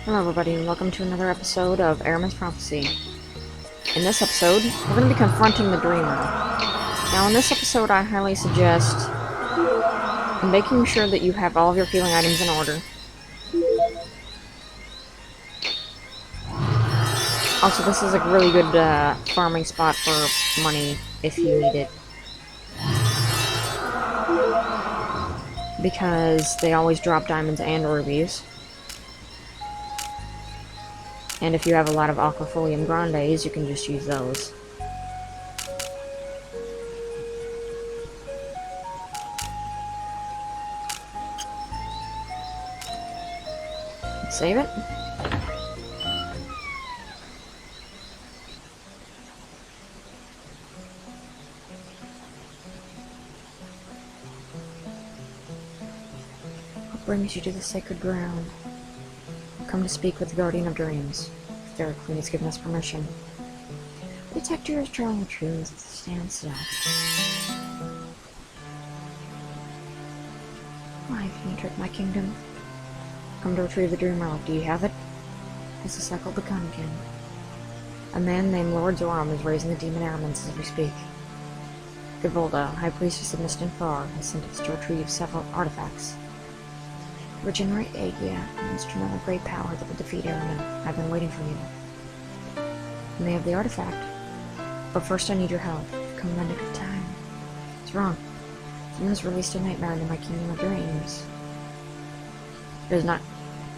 Hello everybody and welcome to another episode of Ahriman's Prophecy. In this episode, we're going to be confronting the Dreamer. Now in this episode I highly suggest making sure that you have all of your healing items in order. Also, this is a really good farming spot for money if you need it. Because they always drop diamonds and rubies. And if you have a lot of Aquafolium Grandes, you can just use those. Save it. What brings you to the sacred ground? Come to speak with the Guardian of Dreams. Derek Queen has given us permission. The detector is drawing the truths at the standstill. Why have you entered my kingdom? Come to retrieve the dream relic. Do you have it? Has the cycle begun again? A man named Lord Zoram is raising the demon elements as we speak. Gavolda, High Priestess of Mist and Far, has sent us to retrieve several artifacts. Regenerate Heya, an instrument of great power that will defeat Ahriman. I've been waiting for you. You may have the artifact, but first I need your help. Come in the nick of time. What's wrong? Someone has released a nightmare into my kingdom of dreams. If it is not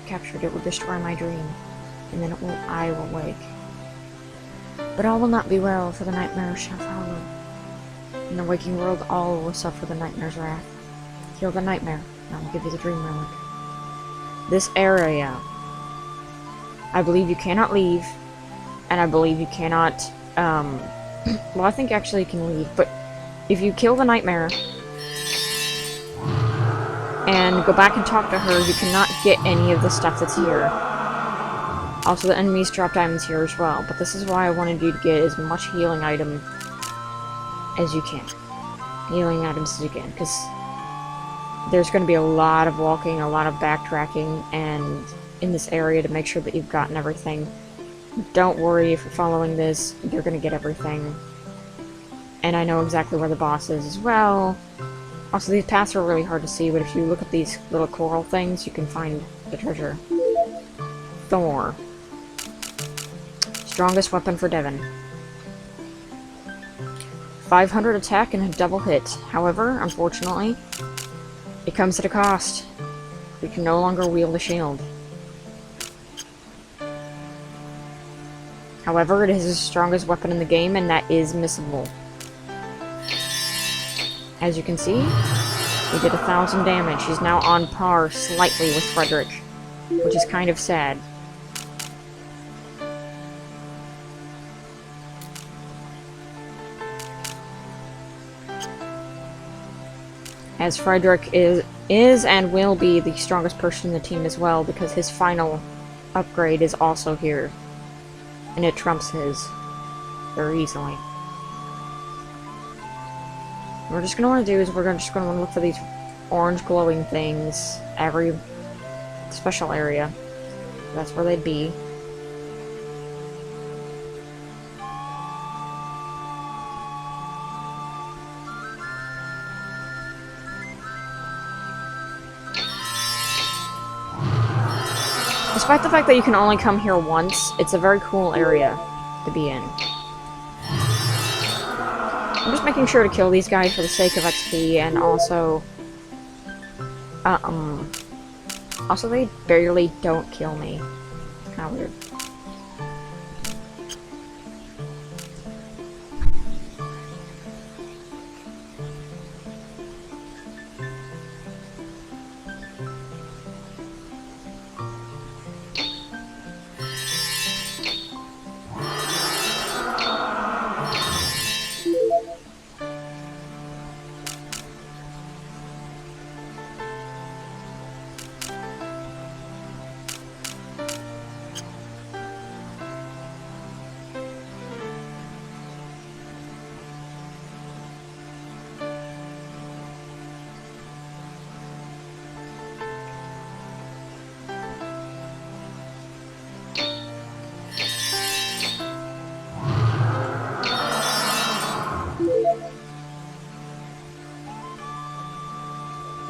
captured, it will destroy my dream, and then I will wake. But all will not be well, for the nightmare shall follow. In the waking world, all will suffer the nightmare's wrath. Kill the nightmare, and I will give you the dream relic. This area, I believe you cannot leave, and I believe you cannot, well, I think actually you can leave, but if you kill the nightmare and go back and talk to her, you cannot get any of the stuff that's here. Also, the enemies drop diamonds here as well, but this is why I wanted you to get as much healing item as you can. Healing items as you can, because there's going to be a lot of walking, a lot of backtracking, and in this area to make sure that you've gotten everything. Don't worry, if you're following this, you're going to get everything. And I know exactly where the boss is as well. Also, these paths are really hard to see, but if you look at these little coral things, you can find the treasure. Thor. Strongest weapon for Devon. 500 attack and a double hit. However, unfortunately, it comes at a cost. We can no longer wield a shield. However, it is his strongest weapon in the game, and that is missable. As you can see, he did 1,000 damage. He's now on par slightly with Frederick, which is kind of sad. As Frederick is and will be the strongest person in the team as well, because his final upgrade is also here. And it trumps his very easily. What we're just going to want to do is we're just going to want to look for these orange glowing things every special area. That's where they'd be. Despite the fact that you can only come here once, it's a very cool area to be in. I'm just making sure to kill these guys for the sake of XP, and also... Also, they barely don't kill me. It's kinda weird.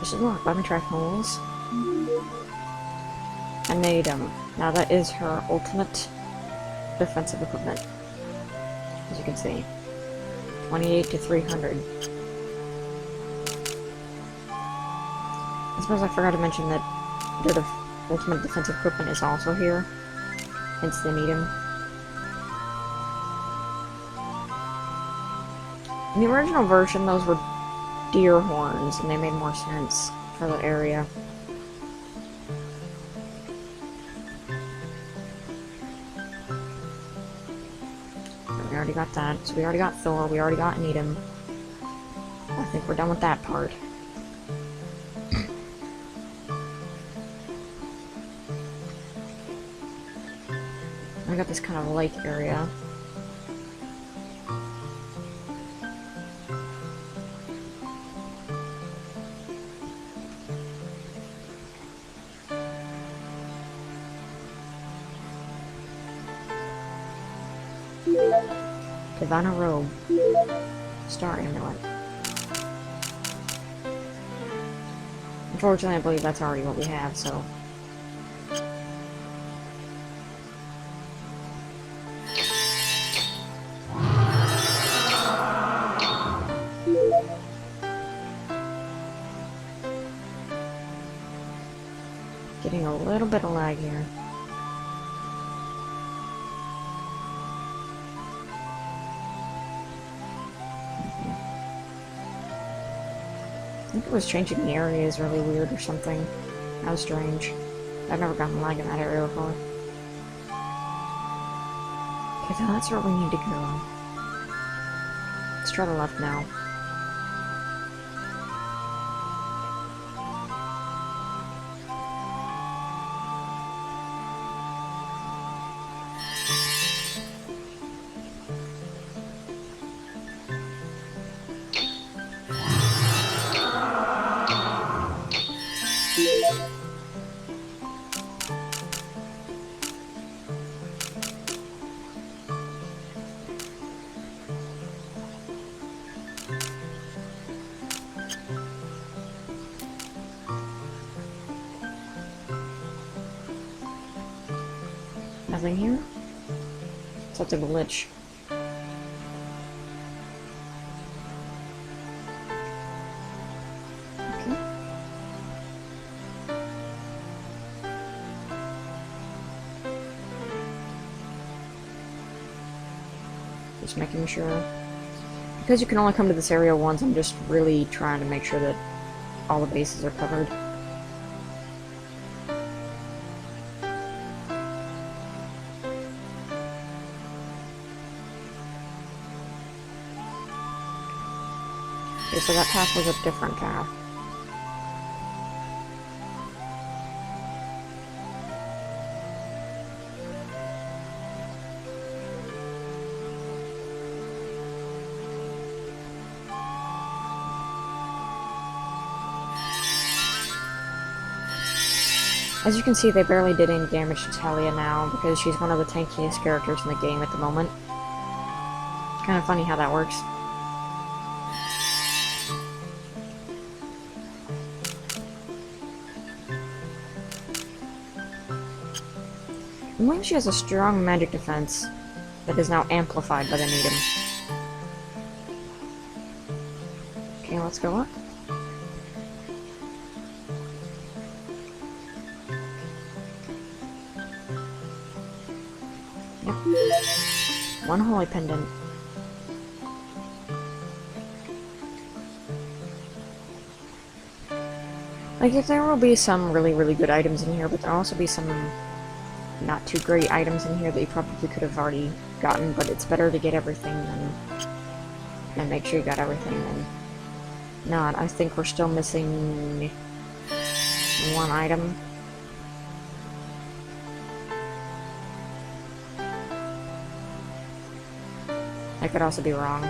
This is locked. Let me try holes. I made them. Now that is her ultimate defensive equipment. As you can see. 28 to 300. I suppose I forgot to mention that their ultimate defensive equipment is also here. Hence they need him. In the original version, those were deer horns, and they made more sense for the area. We already got that, so we already got Thor, we already got Needham. I think we're done with that part. I got this kind of lake area. Divana Robe. Star Amulet. Unfortunately, I believe that's already what we have, so... Getting a little bit of lag here. I think it was changing the area is really weird or something. That was strange. I've never gotten lag in that area before. Okay, so that's where we need to go. Let's try the left now. Nothing here? It's a glitch. Okay. Just making sure. Because you can only come to this area once, I'm just really trying to make sure that all the bases are covered. Okay, so that path was a different path. As you can see, they barely did any damage to Talia now, because she's one of the tankiest characters in the game at the moment. It's kind of funny how that works. I believe she has a strong magic defense that is now amplified by the Needham. Okay, let's go up. Yep. One holy pendant. Like, there will be some really, really good items in here, but there'll also be some not too great items in here that you probably could have already gotten, but it's better to get everything than make sure you got everything than not. I think we're still missing one item. I could also be wrong.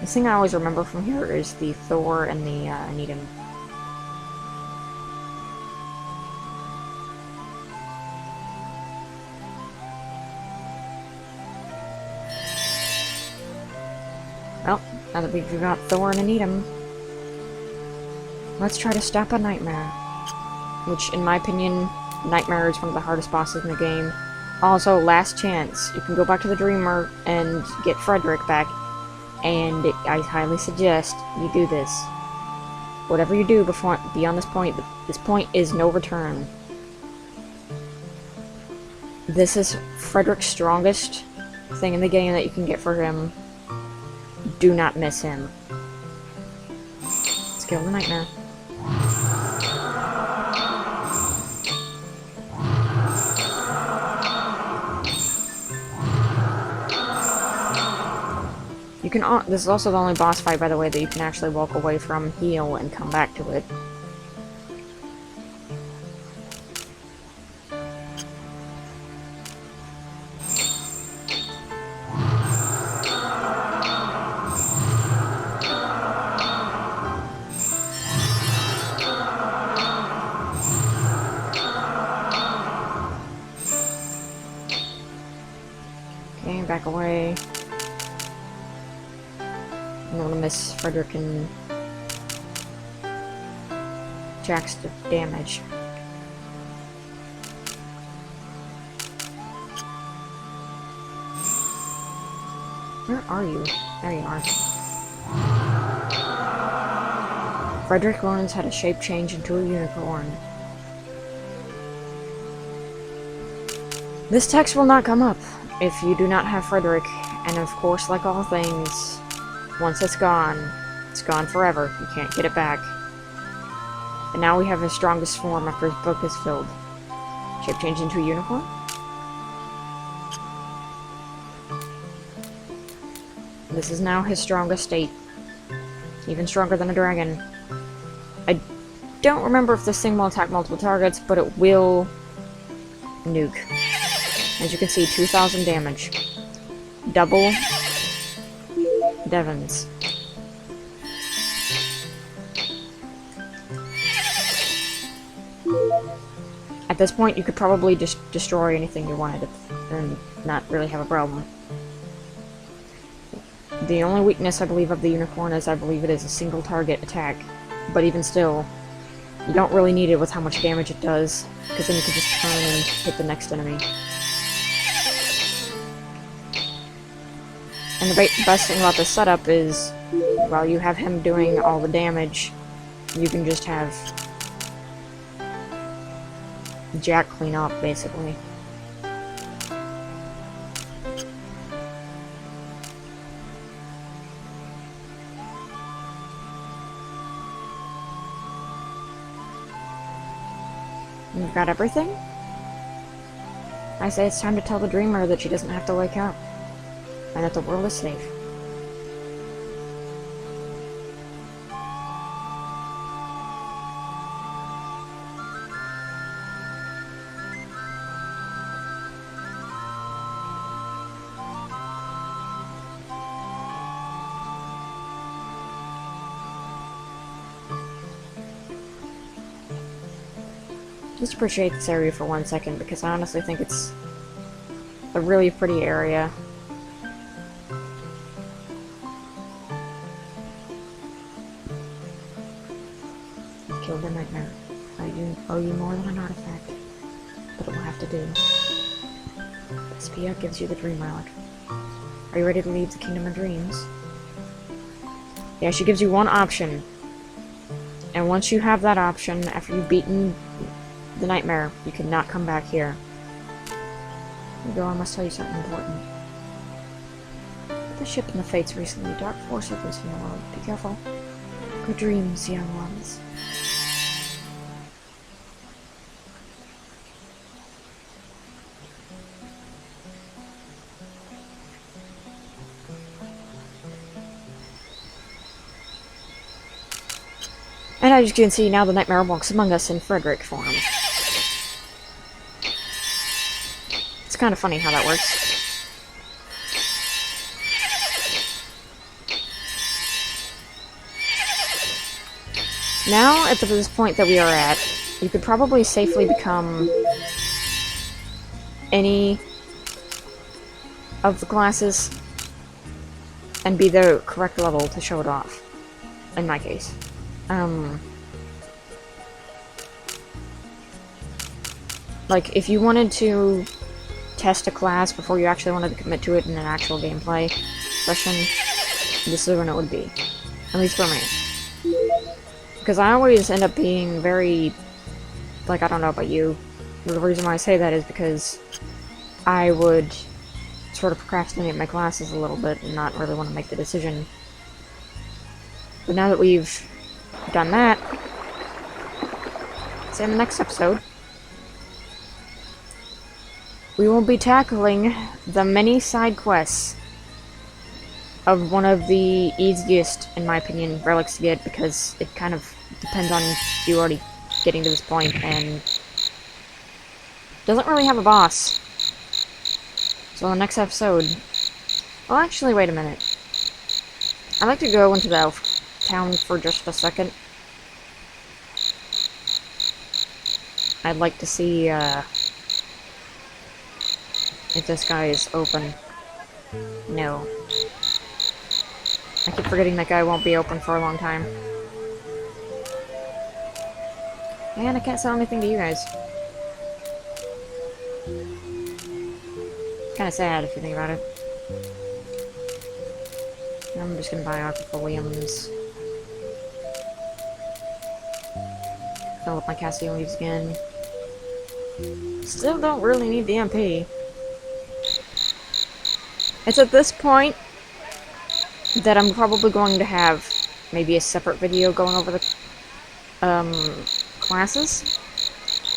The thing I always remember from here is the Thor and the Needham. Well, now that we've got Thor and a Needham, Let's try to stop a nightmare. Which, in my opinion, Nightmare is one of the hardest bosses in the game. Also, last chance. You can go back to the Dreamer and get Frederick back. And I highly suggest you do this. Whatever you do beyond this point is no return. This is Frederick's strongest thing in the game that you can get for him. Do not miss him. Let's kill the Nightmare. You can. This is also the only boss fight, by the way, that you can actually walk away from, heal, and come back to it. Okay, back away. I don't want to miss Frederick and Jack's damage. Where are you? There you are. Frederick learns how to shape change into a unicorn. This text will not come up if you do not have Frederick, and of course, like all things, once it's gone forever. You can't get it back. And now we have his strongest form after his book is filled. Shape change into a unicorn? This is now his strongest state. Even stronger than a dragon. I don't remember if this thing will attack multiple targets, but it will nuke. As you can see, 2,000 damage. Double Devon's. At this point, you could probably just destroy anything you wanted and not really have a problem. The only weakness, I believe, of the unicorn is I believe it is a single target attack. But even still, you don't really need it with how much damage it does, because then you can just turn and hit the next enemy. And the best thing about this setup is, while you have him doing all the damage, you can just have Jack clean up, basically. You've got everything? I say it's time to tell the Dreamer that she doesn't have to wake up. And that the world is safe. Just appreciate this area for 1 second, because I honestly think it's a really pretty area. Kill the Nightmare. I owe you more than an artifact, but it will have to do. This Heya gives you the Dream Relic. Are you ready to leave the Kingdom of Dreams? Yeah, she gives you one option. And once you have that option, after you've beaten the Nightmare, you cannot come back here. Here you go, I must tell you something important. The ship in the Fates recently. Dark force occurs in the world. Be careful. Good dreams, young ones. And as you can see, now the Nightmare walks among us in Frederick form. It's kind of funny how that works. Now, at this point that we are at, you could probably safely become any of the classes and be the correct level to show it off, in my case. Like, if you wanted to test a class before you actually wanted to commit to it in an actual gameplay session, this is when it would be. At least for me. Because I always end up being very... like, I don't know about you. The reason why I say that is because I would sort of procrastinate my classes a little bit and not really want to make the decision. But now that we've done that, so in the next episode, we will be tackling the many side quests of one of the easiest, in my opinion, relics to get, because it kind of depends on you already getting to this point, and doesn't really have a boss. So in the next episode... well, actually, wait a minute. I'd like to go into the elf town for just a second. I'd like to see, if this guy is open. No. I keep forgetting that guy won't be open for a long time. And I can't sell anything to you guys. Kinda sad if you think about it. I'm just gonna buy Aqua Williams. Fill up my Casio leaves again. Still don't really need the MP. It's at this point that I'm probably going to have maybe a separate video going over the classes,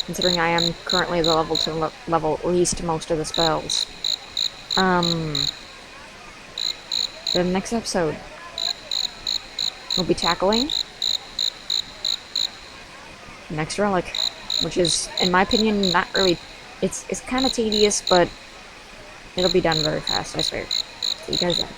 considering I am currently the level to level least most of the spells. The next episode, we'll be tackling the next relic, which is, in my opinion, not really... it's kind of tedious, but it'll be done very fast, I swear. See you guys then.